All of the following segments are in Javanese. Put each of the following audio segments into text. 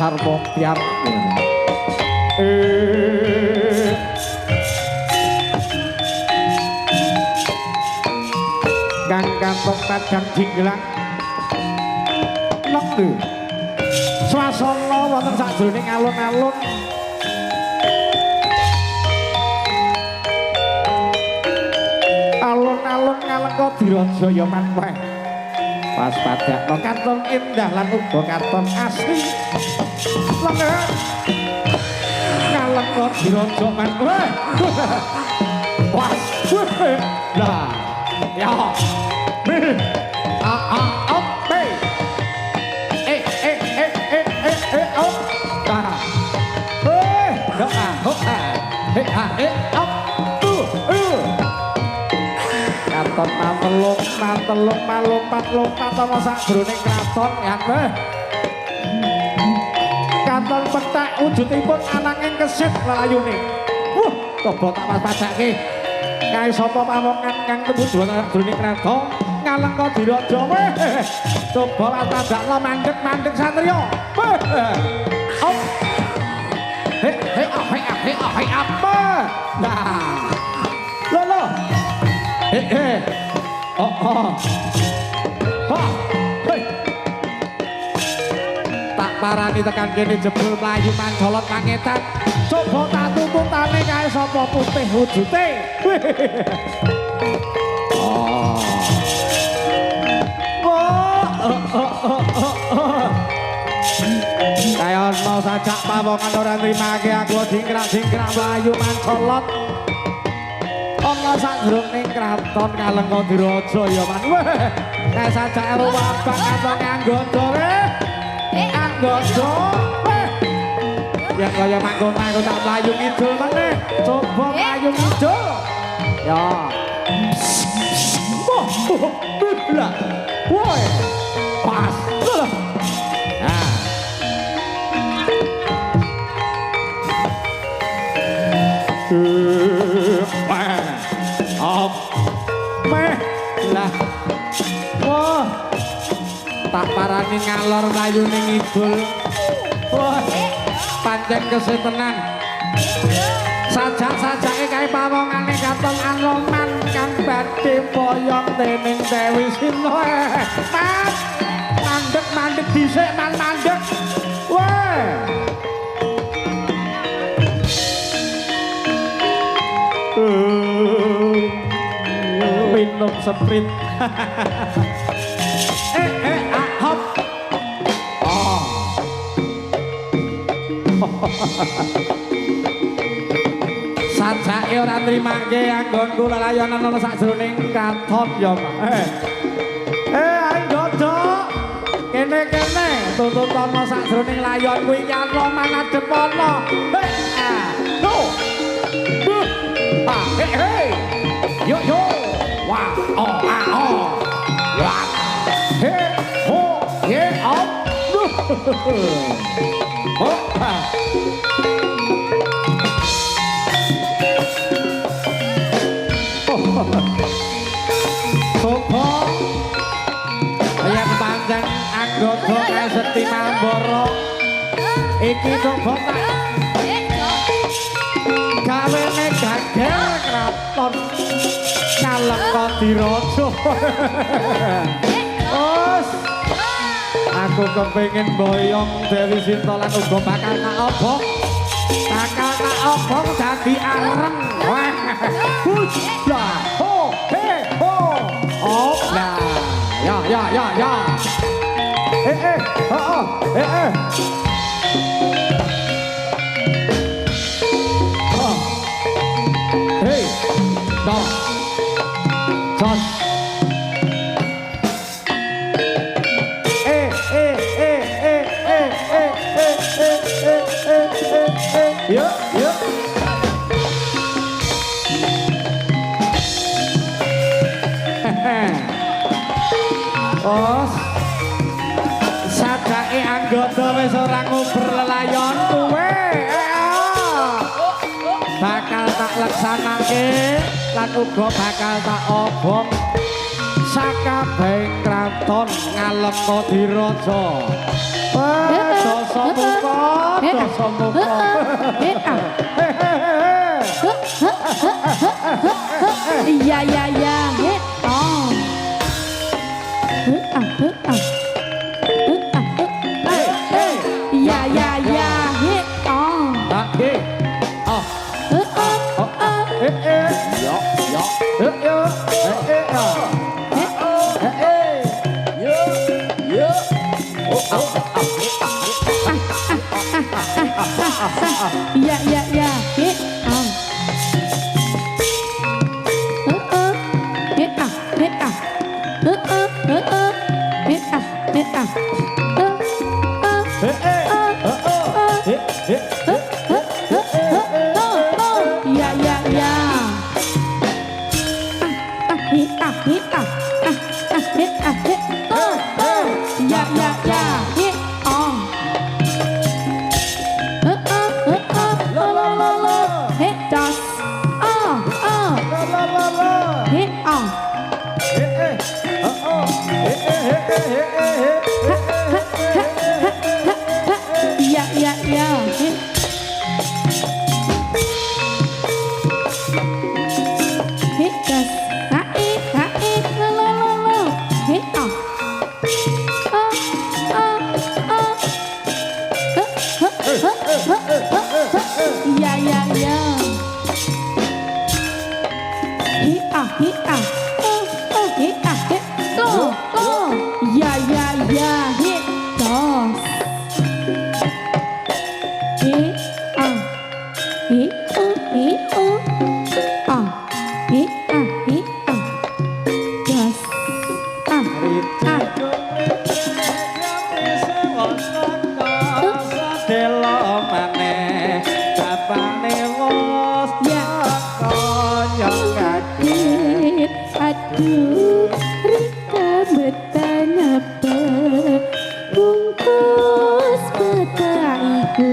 sarwa biar kang kantong padang jinglang nekdu swasana wonten sajroning alun-alun alun-alun Ngalengka Dirajaya manweh pas padakno katon indah lan uga katon asli lengen Ngalengka Dirajaya manweh wah lah ya op op katon mantelung malumpat-lumpat ana sajroning kraton ya katon petak wujudipun ananging kesit layune coba tak pas-padake kae sapa pawongan kang tembus sajroning kraton Ngalengka Dirajaya coba pas-padakno mandeg satriya hei apa nah lo tak parani tekan kene jebul mlayu mancolot mangetan coba tak tuntutane kae sapa putih wujute kaya ana sajak pawongan ora nrimake aku dingkrak mlayu mancolot ana sajroning kraton Ngalengka Dirajaya manweh kae sajak ruwabak kantong anggodo anggodo yang kaya manggon-manggon tak mlayu ngidul meneh coba mlayu ngidul ya lah woi pas nah op meh lah wah tak parani ngalor mlayune ngidul wah pancen kesetenan sajak-sajake kae pawongane katon anoman kang badhe boyong dening Dewi Sinta mandeg dhisik mandeg weh minum sprint hop sajake ora nrimake anggonku lelayonan ana sajroning katon ya anggodo kene tuntut ana sajroning layon kuwi nyano manadhep ana no yo wah wah he op sopo ayam panjang anggodo Seti Mambara iki coba gawene gagal kraton Ngalengka Dirajaya aku kepengin boyong Dewi Sinta lan uga bakal tak obong dadi areng lah ho lah ya hey dong jos yo sadake anggota wis ora ngober lelayon kuwe bakal tak laksanake lan uga bakal tak obong sakabehing kraton Ngalengka Dirajaya dosa muka sombong. Iya iya iya. Oh. Iya iya iya. Oh. Oh. Iya iya iya. Iya iya iya. Iya iya iya. Aduh, Rika betana apa bungkus mata iku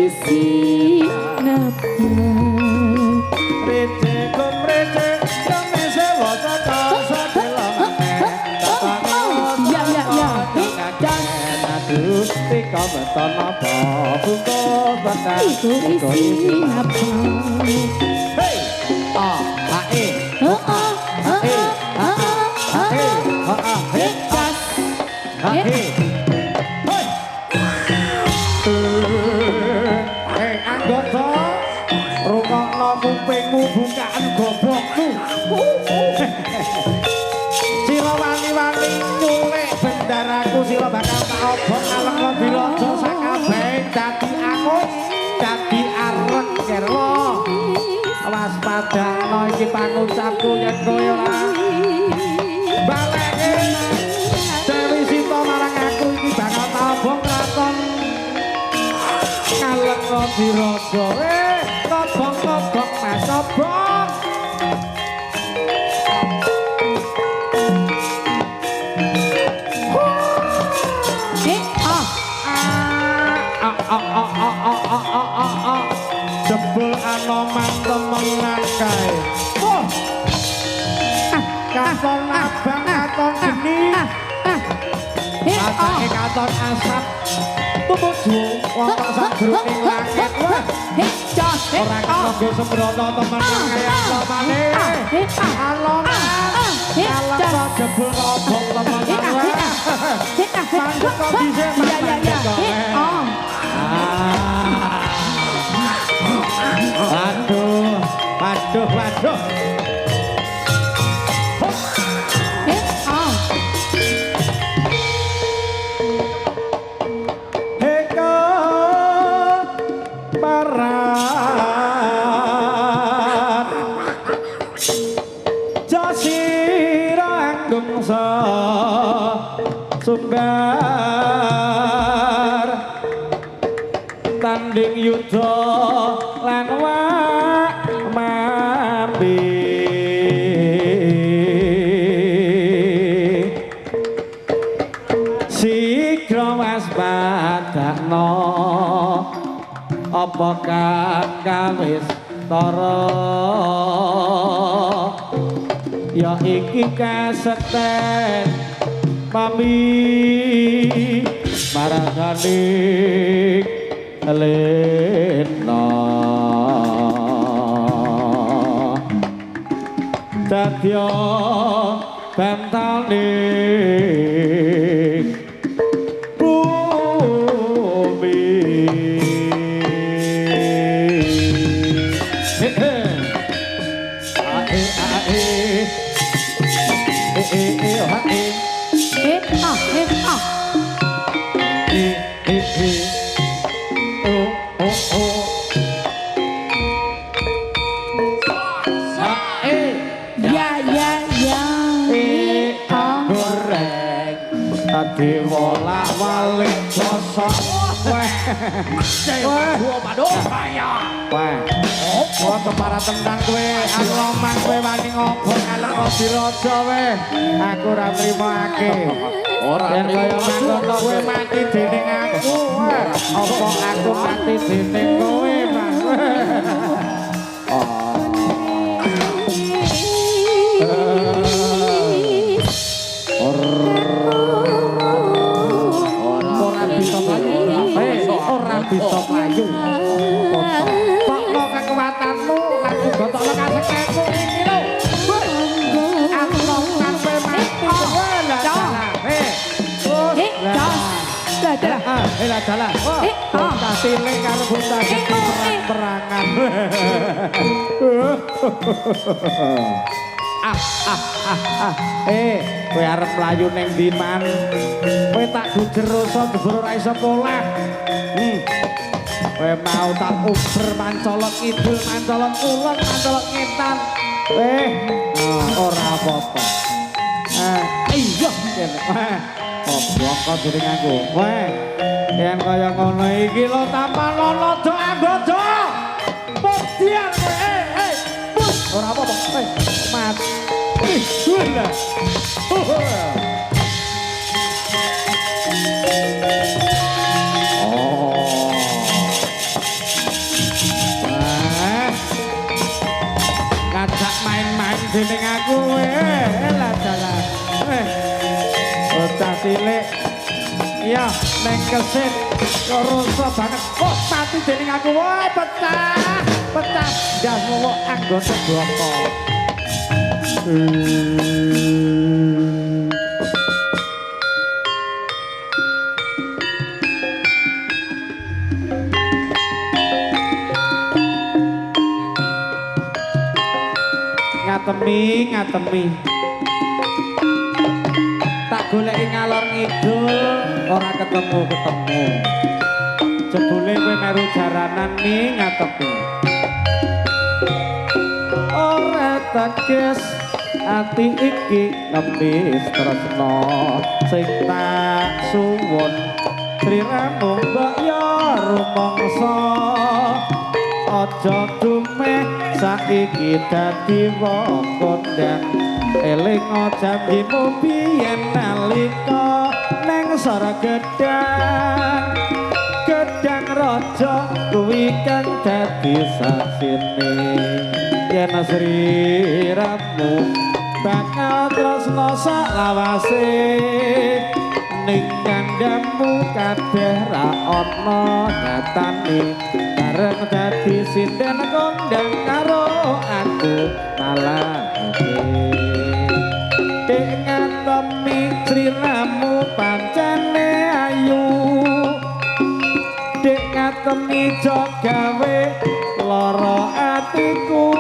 isi napa Rece kum rece kami sewa saka sadelane ya ya ya aduh Rika betana apa bungkus mata iku isi napa hey ah hae anggota rungokno kupingmu bukaan gobokmu sira wani-wani nyulek bendaraku sira bakal tak obong alengka dilojo sakabeh dadi angus dadi arek kerwa waspadakno iki pangucapku yen kowe ora baleke Dewi Sita marang aku iki bakal tabung kraton Kalenga Diraja tobong-tobong mas tobong jebul anoman temenan kae katon abang katon geni Atake katon asap tumuju wonten sajroning langit wah ora kanggo sembrono temen kaya tomane aloman kalengka jebul obong temenan wah sanduk kok dhisik waduh waduh waduh sumber tanding yudha lan mambi sigra waspadakno apa kang kawis tara ya iki kasekten mami maraganing lena dadya bantale bumi Dewa walik sosok weh gua padu kaya weh oh para tendang kowe aku omang kowe wani ngobong alek Diraja weh aku ora trimake ora kaya manggon kowe mati dening aku weh apa aku mati dening kowe Mas bisa mlayu pokno kekuatanmu lan uga tokno kaseketmu iki lho aku sampe mati lah dalah bocah cilik karo bocah gede perang-perangan kowe arep mlayu ning ndi man kowe tak gujer rasa jebul ora iso polah kowe mau tak uber mancolot kidul mancolot kulon mancolot ngetan ora apa-apa iya goblok kok dening aku yen kaya ngono iki lho tanpa lono do anggodo podian ora apa-apa mat gula ngajak main-main dening aku lah dalah bocah cilik iya neng kesit koroso banget kok mati dening aku pecah jasmu anggota bloko ngatemi tak goleki ngalor ngidul ora ketemu jebule kowe meru jaranan ning ngatepi ora teges ati iki nembis tresna sing tak suwun triramu mbok ya rumangsa aja dumeh saiki dadi wong kondang eling janjimu biyen nalika ning sora gedang raja kuwi kang dadi saksine yen sriramu bakal tresna sak lawase ning kandhamu kabeh ra ana nyatane bareng dadi sinden kondang karo aku malah dek ngatemi sriramu pancene ayu dek ngatemi jog gawe lara atiku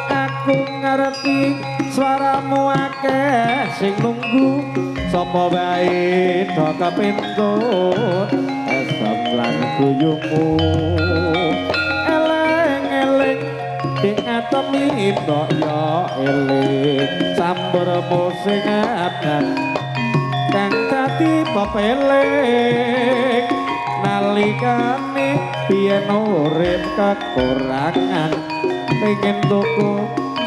aku ngerti suaramu akeh sing nunggu sapa wae do kepintut esok lan guyumu eleng-eleng dek ngatemi ndok ya eling sambur musik adan kang dadi pepeling nalikane biyen urip kekurangan pengen tuku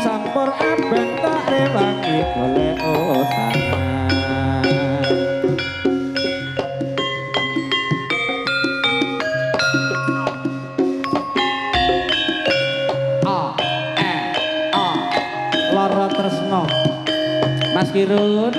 sampur abang tak rewangi golek utangan lara tresna Mas Kirun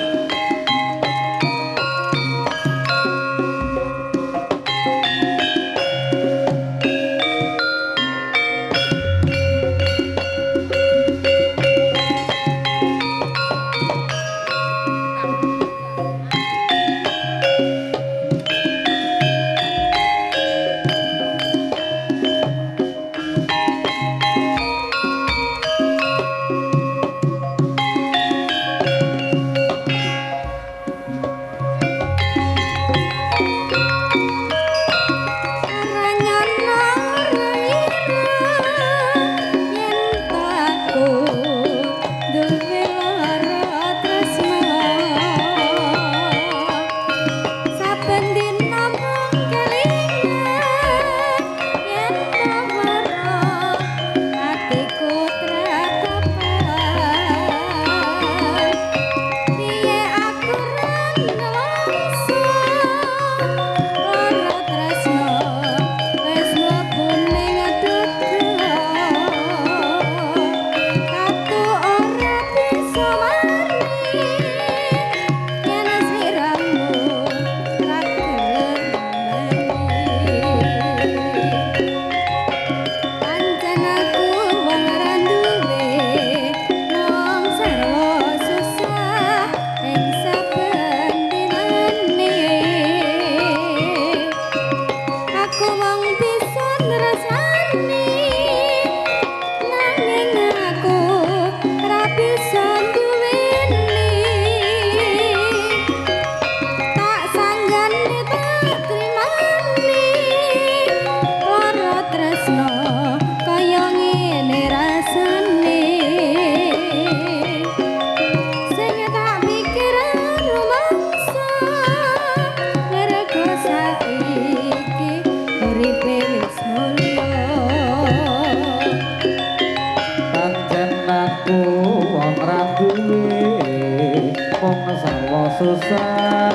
susah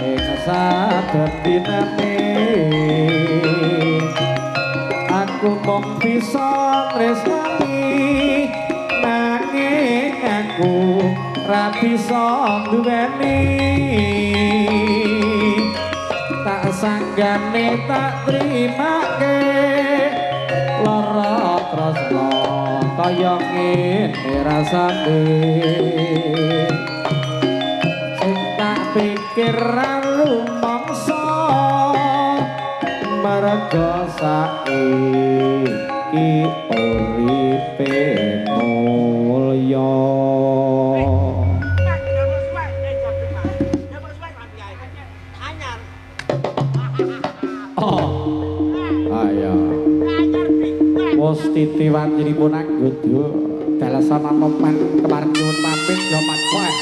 ing saben dinane aku mung bisa tresnani nanging aku ra bisa duweni tak sanggane tak trimake lara tresna kaya ngene rasane sing tak pikir ra lumangsa merga saiki uripe mulya Titi wanjiripun anggodo dalasana nopan kemarin nyuwun pamit ya manfaat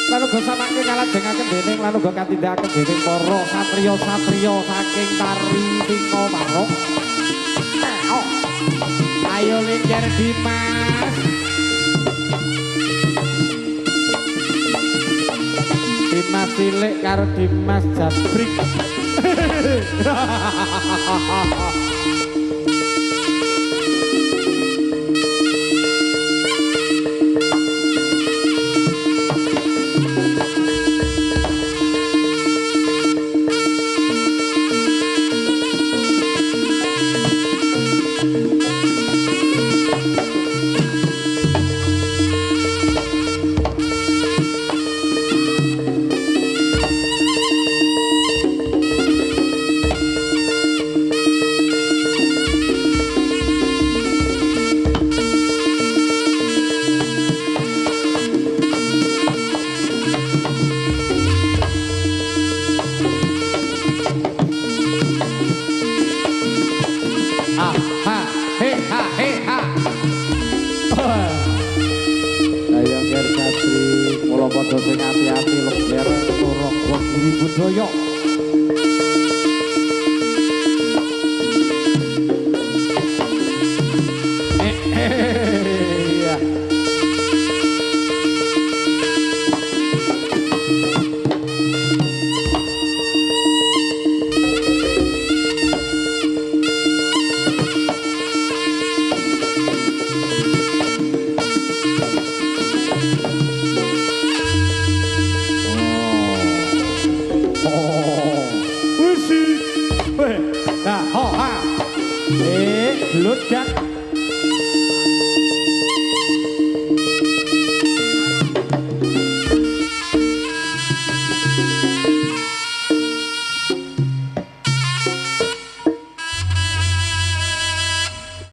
lanuga samangke kalajengaken dening lanuga katindakaken dening para satriya-satriya saking Tari Singa Marok ayo lingkar Dimas Dimas cilik karo Dimas Jabrik padha sing ati-ati lekir turuk budi budaya Ludak